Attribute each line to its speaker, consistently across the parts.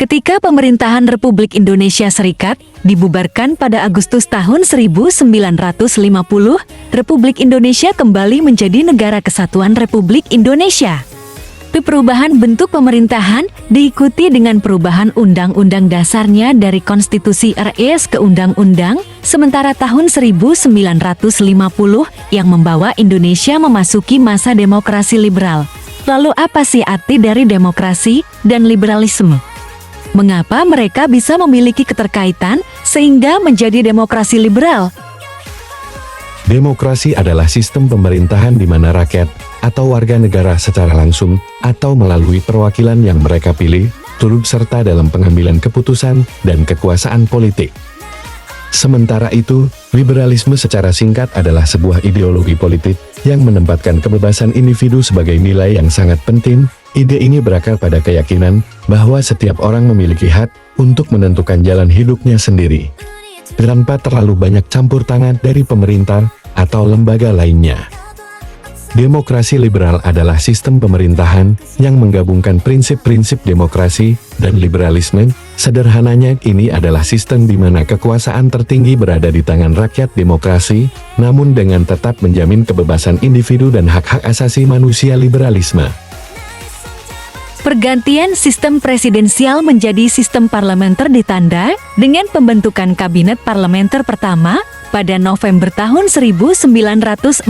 Speaker 1: Ketika pemerintahan Republik Indonesia Serikat dibubarkan pada Agustus tahun 1950, Republik Indonesia kembali menjadi Negara Kesatuan Republik Indonesia. Perubahan bentuk pemerintahan diikuti dengan perubahan undang-undang dasarnya dari Konstitusi RI ke Undang-Undang, sementara tahun 1950 yang membawa Indonesia memasuki masa demokrasi liberal. Lalu apa sih arti dari demokrasi dan liberalisme? Mengapa mereka bisa memiliki keterkaitan sehingga menjadi demokrasi liberal?
Speaker 2: Demokrasi adalah sistem pemerintahan di mana rakyat atau warga negara secara langsung atau melalui perwakilan yang mereka pilih, turut serta dalam pengambilan keputusan dan kekuasaan politik. Sementara itu, liberalisme secara singkat adalah sebuah ideologi politik yang menempatkan kebebasan individu sebagai nilai yang sangat penting. Ide ini berakar pada keyakinan bahwa setiap orang memiliki hak untuk menentukan jalan hidupnya sendiri, tanpa terlalu banyak campur tangan dari pemerintah atau lembaga lainnya. Demokrasi liberal adalah sistem pemerintahan yang menggabungkan prinsip-prinsip demokrasi dan liberalisme. Sederhananya, ini adalah sistem di mana kekuasaan tertinggi berada di tangan rakyat demokrasi, namun dengan tetap menjamin kebebasan individu dan hak-hak asasi manusia liberalisme.
Speaker 1: Pergantian sistem presidensial menjadi sistem parlementer ditanda dengan pembentukan Kabinet Parlementer pertama pada November tahun 1945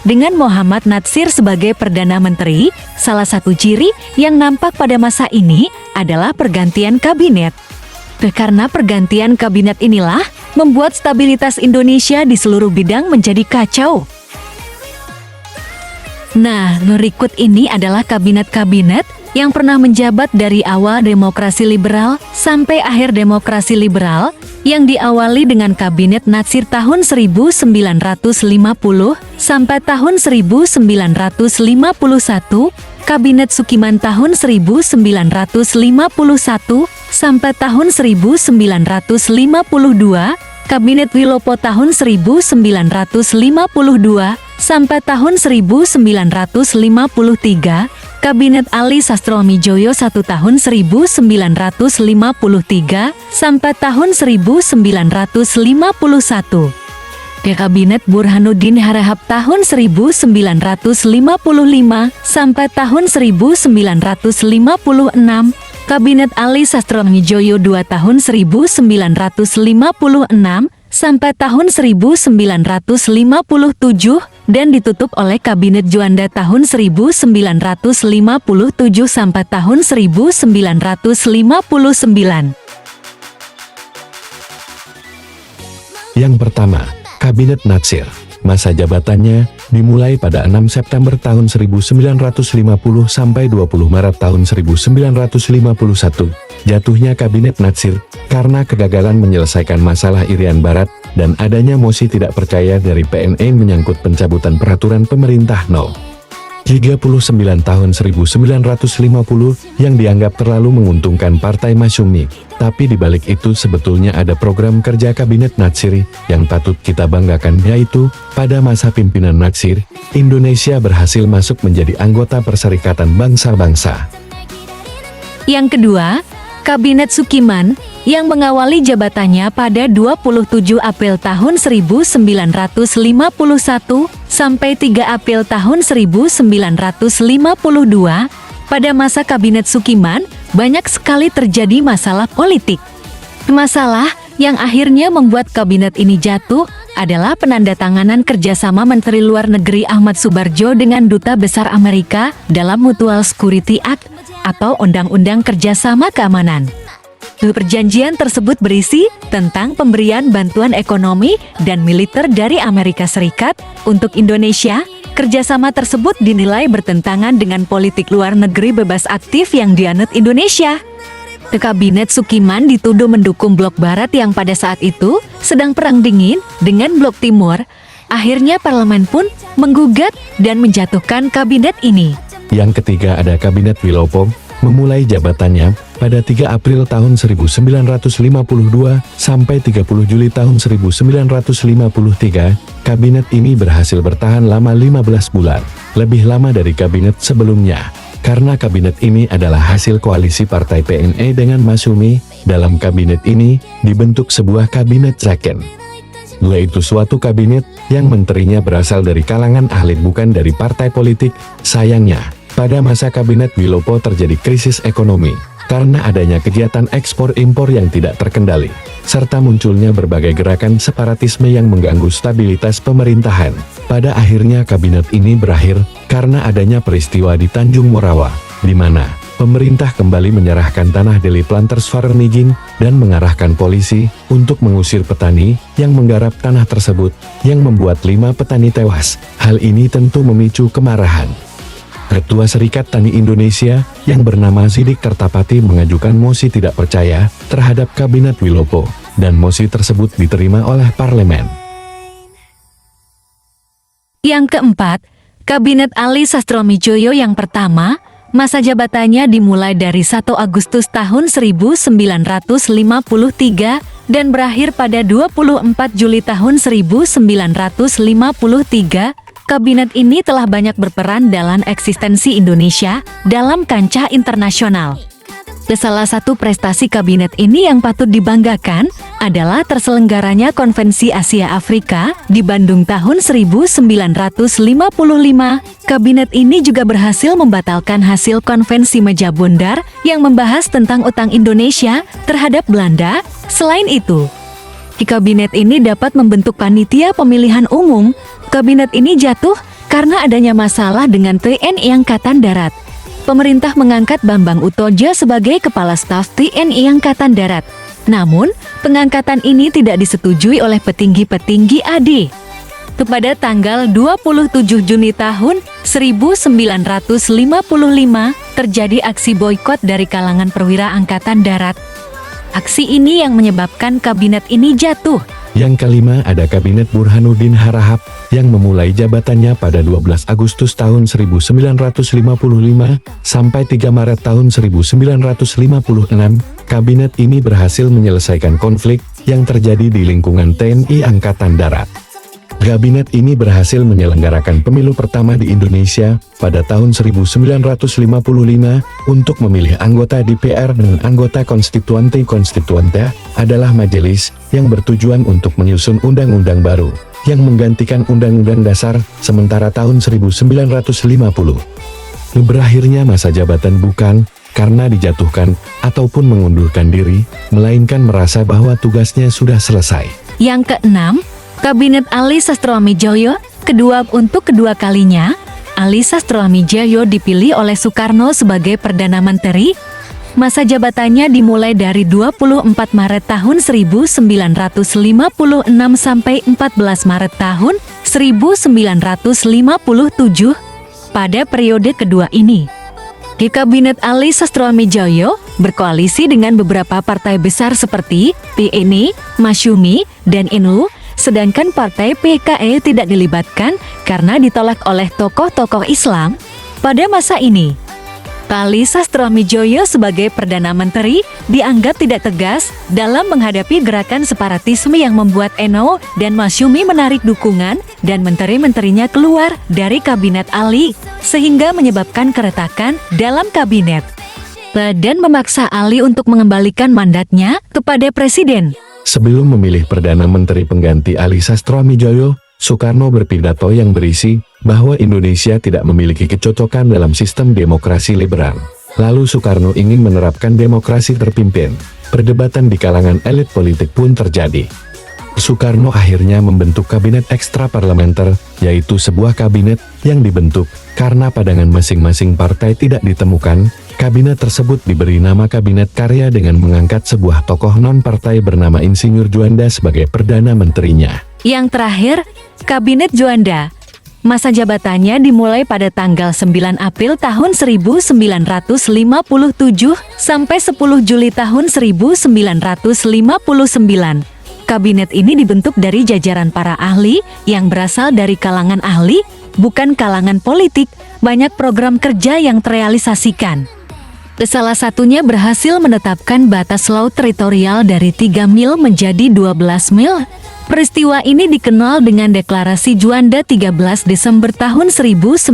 Speaker 1: dengan Muhammad Natsir sebagai Perdana Menteri. Salah satu ciri yang nampak pada masa ini adalah pergantian kabinet. Karena pergantian kabinet inilah membuat stabilitas Indonesia di seluruh bidang menjadi kacau. Nah, berikut ini adalah kabinet-kabinet yang pernah menjabat dari awal demokrasi liberal sampai akhir demokrasi liberal, yang diawali dengan Kabinet Natsir tahun 1950 sampai tahun 1951, Kabinet Sukiman tahun 1951 sampai tahun 1952, Kabinet Wilopo tahun 1952 sampai tahun 1953, Kabinet Ali Sastroamidjojo 1 tahun 1953 sampai tahun 1951. Kabinet Burhanuddin Harahap tahun 1955 sampai tahun 1956, Kabinet Ali Sastroamidjojo 2 tahun 1956 sampai tahun 1957 dan ditutup oleh Kabinet Juanda tahun 1957 sampai tahun 1959.
Speaker 2: Yang pertama, Kabinet Natsir. Masa jabatannya dimulai pada 6 September tahun 1950 sampai 20 Maret tahun 1951. Jatuhnya Kabinet Natsir karena kegagalan menyelesaikan masalah Irian Barat dan adanya mosi tidak percaya dari PNE menyangkut pencabutan peraturan pemerintah No. 39 tahun 1950 yang dianggap terlalu menguntungkan Partai Masyumi. Tapi dibalik itu sebetulnya ada program kerja Kabinet Natsir yang patut kita banggakan, yaitu pada masa pimpinan Natsir, Indonesia berhasil masuk menjadi anggota Perserikatan Bangsa-Bangsa. Yang kedua, Kabinet Sukiman yang mengawali jabatannya pada 27 April tahun 1951 sampai 3 April tahun 1952. Pada masa Kabinet Sukiman, banyak sekali terjadi masalah politik. Masalah yang akhirnya membuat kabinet ini jatuh adalah penandatanganan kerjasama Menteri Luar Negeri Ahmad Subarjo dengan Duta Besar Amerika dalam Mutual Security Act atau Undang-Undang Kerjasama Keamanan. Perjanjian tersebut berisi tentang pemberian bantuan ekonomi dan militer dari Amerika Serikat untuk Indonesia. Kerjasama tersebut dinilai bertentangan dengan politik luar negeri bebas aktif yang dianut Indonesia. Kabinet Sukiman dituduh mendukung Blok Barat yang pada saat itu sedang perang dingin dengan Blok Timur. Akhirnya parlemen pun menggugat dan menjatuhkan kabinet ini. Yang ketiga ada Kabinet Wilopo, memulai jabatannya pada 3 April tahun 1952 sampai 30 Juli tahun 1953. Kabinet ini berhasil bertahan lama 15 bulan, lebih lama dari kabinet sebelumnya.
Speaker 3: karena kabinet ini adalah hasil koalisi partai PNE dengan Masyumi. Dalam kabinet ini dibentuk sebuah kabinet second, yaitu suatu kabinet yang menterinya berasal dari kalangan ahli bukan dari partai politik. Sayangnya, pada masa kabinet Wilopo terjadi krisis ekonomi karena adanya kegiatan ekspor-impor yang tidak terkendali, serta munculnya berbagai gerakan separatisme yang mengganggu stabilitas pemerintahan. Pada akhirnya kabinet ini berakhir karena adanya peristiwa di Tanjung Morawa, di mana pemerintah kembali menyerahkan tanah Deli Planters Farmiging dan mengarahkan polisi untuk mengusir petani yang menggarap tanah tersebut, yang membuat 5 petani tewas. Hal ini tentu memicu kemarahan. Ketua Serikat Tani Indonesia yang bernama Sidik Kertapati mengajukan mosi tidak percaya terhadap kabinet Wilopo, dan mosi tersebut diterima oleh parlemen.
Speaker 2: Yang keempat, Kabinet Ali Sastroamidjojo yang pertama, masa jabatannya dimulai dari 1 Agustus tahun 1953 dan berakhir pada 24 Juli tahun 1953. Kabinet ini telah banyak berperan dalam eksistensi Indonesia dalam kancah internasional. Salah satu prestasi kabinet ini yang patut dibanggakan adalah terselenggaranya Konvensi Asia Afrika di Bandung tahun 1955. Kabinet ini juga berhasil membatalkan hasil Konvensi Meja Bundar yang membahas tentang utang Indonesia terhadap Belanda. Selain itu, kabinet ini dapat membentuk panitia pemilihan umum. Kabinet ini jatuh karena adanya masalah dengan TNI Angkatan Darat. Pemerintah mengangkat Bambang Utojo sebagai Kepala Staf TNI Angkatan Darat. Namun, pengangkatan ini tidak disetujui oleh petinggi-petinggi AD. Pada tanggal 27 Juni tahun 1955, terjadi aksi boikot dari kalangan perwira Angkatan Darat. Aksi ini yang menyebabkan kabinet ini jatuh.
Speaker 3: Yang kelima ada Kabinet Burhanuddin Harahap yang memulai jabatannya pada 12 Agustus tahun 1955 sampai 3 Maret tahun 1956. Kabinet ini berhasil menyelesaikan konflik yang terjadi di lingkungan TNI Angkatan Darat. Kabinet ini berhasil menyelenggarakan pemilu pertama di Indonesia pada tahun 1955 untuk memilih anggota DPR dan anggota konstituante. Konstituante adalah majelis yang bertujuan untuk menyusun undang-undang baru yang menggantikan Undang-Undang Dasar sementara tahun 1950. Berakhirnya masa jabatan bukan karena dijatuhkan ataupun mengundurkan diri, melainkan merasa bahwa tugasnya sudah selesai.
Speaker 2: Yang keenam, Kabinet Ali Sastroamidjojo. Untuk kedua kalinya, Ali Sastroamidjojo dipilih oleh Soekarno sebagai Perdana Menteri. Masa jabatannya dimulai dari 24 Maret tahun 1956 sampai 14 Maret tahun 1957. Pada periode kedua ini, Kabinet Ali Sastroamidjojo berkoalisi dengan beberapa partai besar seperti PNI, Masyumi, dan NU. Sedangkan partai PKI tidak dilibatkan karena ditolak oleh tokoh-tokoh Islam. Pada masa ini, Ali Sastroamidjojo sebagai Perdana Menteri dianggap tidak tegas dalam menghadapi gerakan separatisme yang membuat NU dan Masyumi menarik dukungan dan menteri-menterinya keluar dari kabinet Ali, sehingga menyebabkan keretakan dalam kabinet dan memaksa Ali untuk mengembalikan mandatnya kepada Presiden.
Speaker 3: Sebelum memilih Perdana Menteri pengganti Ali Sastroamidjojo, Soekarno berpidato yang berisi bahwa Indonesia tidak memiliki kecocokan dalam sistem demokrasi liberal. Lalu Soekarno ingin menerapkan demokrasi terpimpin. Perdebatan di kalangan elit politik pun terjadi. Soekarno akhirnya membentuk kabinet ekstraparlementer, yaitu sebuah kabinet yang dibentuk karena pandangan masing-masing partai tidak ditemukan. Kabinet tersebut diberi nama Kabinet Karya dengan mengangkat sebuah tokoh non-partai bernama Insinyur Juanda sebagai Perdana Menterinya.
Speaker 2: Yang terakhir, Kabinet Juanda. Masa jabatannya dimulai pada tanggal 9 April tahun 1957 sampai 10 Juli tahun 1959. Kabinet ini dibentuk dari jajaran para ahli yang berasal dari kalangan ahli, bukan kalangan politik. Banyak program kerja yang terrealisasikan. Salah satunya berhasil menetapkan batas laut teritorial dari 3 mil menjadi 12 mil. Peristiwa ini dikenal dengan Deklarasi Juanda 13 Desember tahun 1957.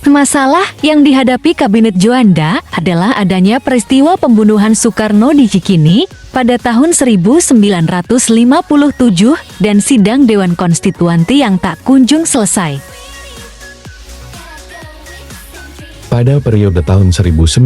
Speaker 2: Masalah yang dihadapi Kabinet Juanda adalah adanya peristiwa pembunuhan Soekarno di Cikini pada tahun 1957 dan sidang Dewan Konstituante yang tak kunjung selesai.
Speaker 3: Pada periode tahun 1950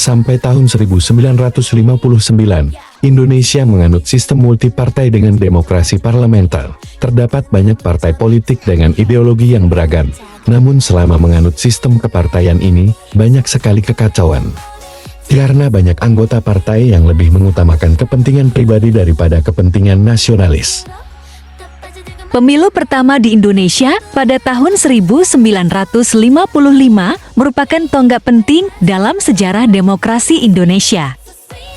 Speaker 3: sampai tahun 1959, Indonesia menganut sistem multipartai dengan demokrasi parlementer. Terdapat banyak partai politik dengan ideologi yang beragam. Namun selama menganut sistem kepartaian ini, banyak sekali kekacauan. Karena banyak anggota partai yang lebih mengutamakan kepentingan pribadi daripada kepentingan nasionalis.
Speaker 2: Pemilu pertama di Indonesia pada tahun 1955 merupakan tonggak penting dalam sejarah demokrasi Indonesia.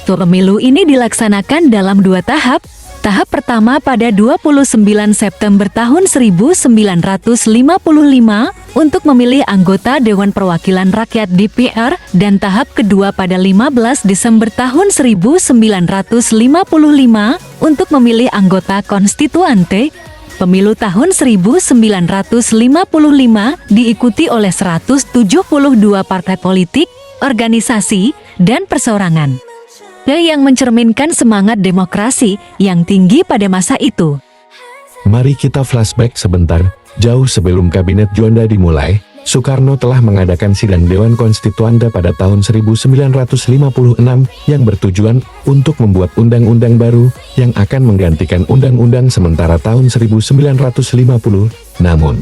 Speaker 2: Pemilu ini dilaksanakan dalam 2 tahap. Tahap pertama pada 29 September tahun 1955 untuk memilih anggota Dewan Perwakilan Rakyat DPR dan tahap kedua pada 15 Desember tahun 1955 untuk memilih anggota konstituante. Pemilu tahun 1955 diikuti oleh 172 partai politik, organisasi, dan perseorangan yang mencerminkan semangat demokrasi yang tinggi pada masa itu.
Speaker 3: Mari kita flashback sebentar, jauh sebelum Kabinet Juanda dimulai, Soekarno telah mengadakan sidang Dewan Konstituante pada tahun 1956 yang bertujuan untuk membuat undang-undang baru yang akan menggantikan undang-undang sementara tahun 1950. Namun,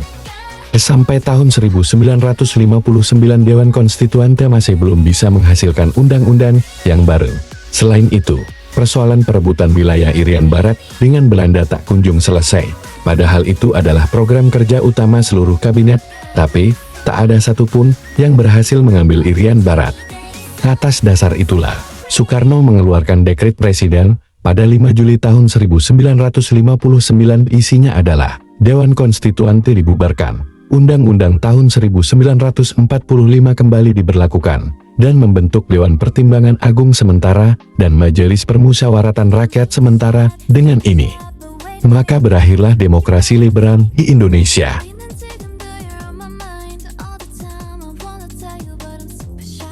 Speaker 3: sampai tahun 1959 Dewan Konstituante masih belum bisa menghasilkan undang-undang yang baru. Selain itu, persoalan perebutan wilayah Irian Barat dengan Belanda tak kunjung selesai. Padahal itu adalah program kerja utama seluruh kabinet, tapi tak ada satupun yang berhasil mengambil Irian Barat. Atas dasar itulah, Soekarno mengeluarkan dekret presiden pada 5 Juli tahun 1959. Isinya adalah, Dewan Konstituante dibubarkan, Undang-Undang tahun 1945 kembali diberlakukan, dan membentuk Dewan Pertimbangan Agung Sementara dan Majelis Permusyawaratan Rakyat Sementara. Dengan ini, maka berakhirlah demokrasi liberal di Indonesia.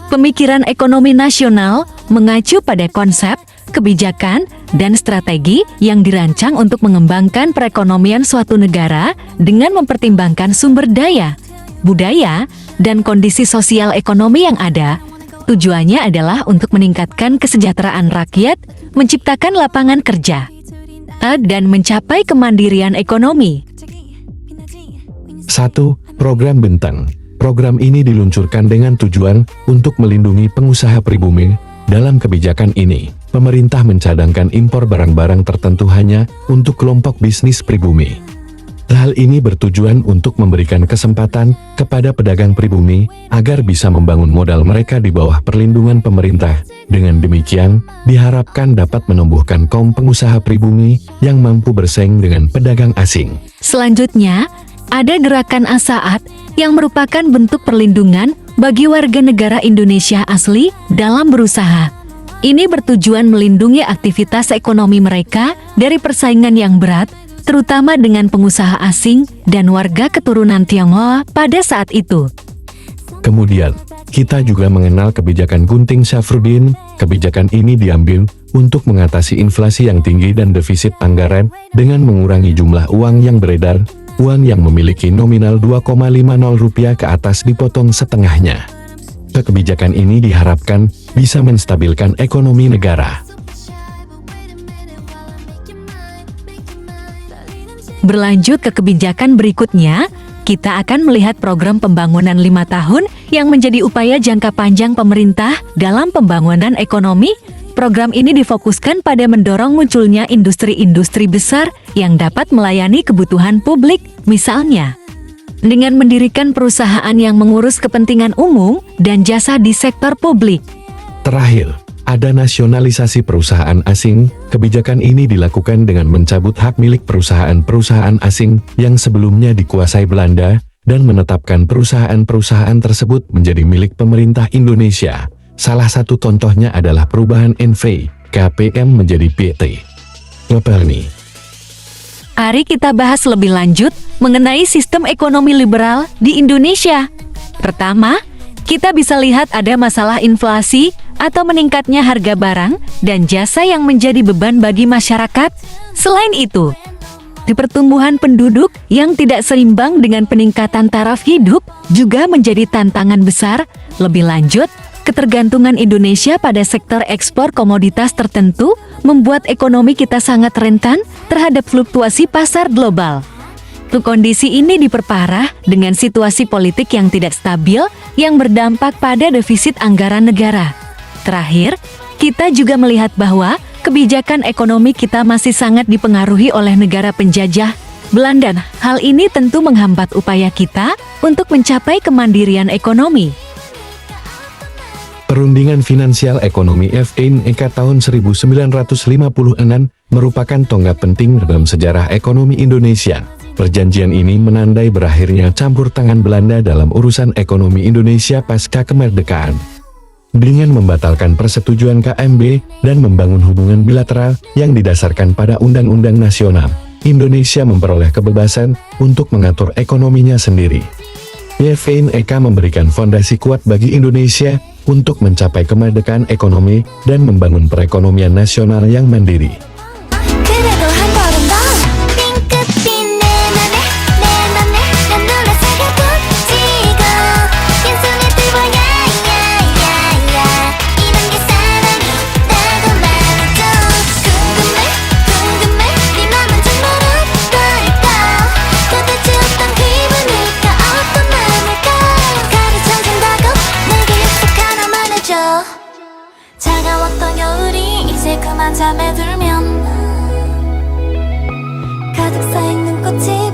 Speaker 2: Pemikiran ekonomi nasional mengacu pada konsep, kebijakan, dan strategi yang dirancang untuk mengembangkan perekonomian suatu negara dengan mempertimbangkan sumber daya, budaya, dan kondisi sosial ekonomi yang ada. Tujuannya adalah untuk meningkatkan kesejahteraan rakyat, menciptakan lapangan kerja, dan mencapai kemandirian ekonomi.
Speaker 3: 1. Program Benteng. Program ini diluncurkan dengan tujuan untuk melindungi pengusaha pribumi. Dalam kebijakan ini, pemerintah mencadangkan impor barang-barang tertentu hanya untuk kelompok bisnis pribumi. Hal ini bertujuan untuk memberikan kesempatan kepada pedagang pribumi agar bisa membangun modal mereka di bawah perlindungan pemerintah. Dengan demikian, diharapkan dapat menumbuhkan kaum pengusaha pribumi yang mampu bersaing dengan pedagang asing.
Speaker 2: Selanjutnya, ada gerakan Asaat yang merupakan bentuk perlindungan bagi warga negara Indonesia asli dalam berusaha. Ini bertujuan melindungi aktivitas ekonomi mereka dari persaingan yang berat, terutama dengan pengusaha asing dan warga keturunan Tionghoa pada saat itu.
Speaker 3: Kemudian, kita juga mengenal kebijakan Gunting Syafruddin. Kebijakan ini diambil untuk mengatasi inflasi yang tinggi dan defisit anggaran dengan mengurangi jumlah uang yang beredar. Uang yang memiliki nominal Rp2,50 ke atas dipotong setengahnya. Kebijakan ini diharapkan bisa menstabilkan ekonomi negara.
Speaker 2: Berlanjut ke kebijakan berikutnya, kita akan melihat program pembangunan 5 tahun yang menjadi upaya jangka panjang pemerintah dalam pembangunan ekonomi. Program ini difokuskan pada mendorong munculnya industri-industri besar yang dapat melayani kebutuhan publik, misalnya dengan mendirikan perusahaan yang mengurus kepentingan umum dan jasa di sektor publik.
Speaker 3: Terakhir, ada nasionalisasi perusahaan asing. Kebijakan ini dilakukan dengan mencabut hak milik perusahaan-perusahaan asing yang sebelumnya dikuasai Belanda dan menetapkan perusahaan-perusahaan tersebut menjadi milik pemerintah Indonesia. Salah satu contohnya adalah perubahan NV, KPM menjadi PT. Pelni.
Speaker 2: Mari kita bahas lebih lanjut mengenai sistem ekonomi liberal di Indonesia. Pertama, kita bisa lihat ada masalah inflasi atau meningkatnya harga barang dan jasa yang menjadi beban bagi masyarakat. Selain itu, di pertumbuhan penduduk yang tidak seimbang dengan peningkatan taraf hidup juga menjadi tantangan besar. Lebih lanjut, ketergantungan Indonesia pada sektor ekspor komoditas tertentu membuat ekonomi kita sangat rentan terhadap fluktuasi pasar global. Kondisi ini diperparah dengan situasi politik yang tidak stabil yang berdampak pada defisit anggaran negara. Terakhir, kita juga melihat bahwa kebijakan ekonomi kita masih sangat dipengaruhi oleh negara penjajah Belanda. Hal ini tentu menghambat upaya kita untuk mencapai kemandirian ekonomi.
Speaker 3: Perundingan Finansial Ekonomi FINEK tahun 1956 merupakan tonggak penting dalam sejarah ekonomi Indonesia. Perjanjian ini menandai berakhirnya campur tangan Belanda dalam urusan ekonomi Indonesia pasca kemerdekaan. Dengan membatalkan persetujuan KMB dan membangun hubungan bilateral yang didasarkan pada undang-undang nasional, Indonesia memperoleh kebebasan untuk mengatur ekonominya sendiri. FINEK memberikan fondasi kuat bagi Indonesia untuk mencapai kemerdekaan ekonomi dan membangun perekonomian nasional yang mandiri.
Speaker 4: 그래도 한 걸음 더 핑크빛 내 맘에 눈물을 새겨둔 지금 빈손에 들고 야야야야 이런 게 사랑이라고 말해줘 궁금해 네 맘은 정말 어떨까 도대체 어떤 기분일까 어떤 마음일까 가르쳐준다고 내게 약속 하나만 해줘 차가웠던 겨울이 이제 그만 잠에 들면 가득 쌓인 눈꽃이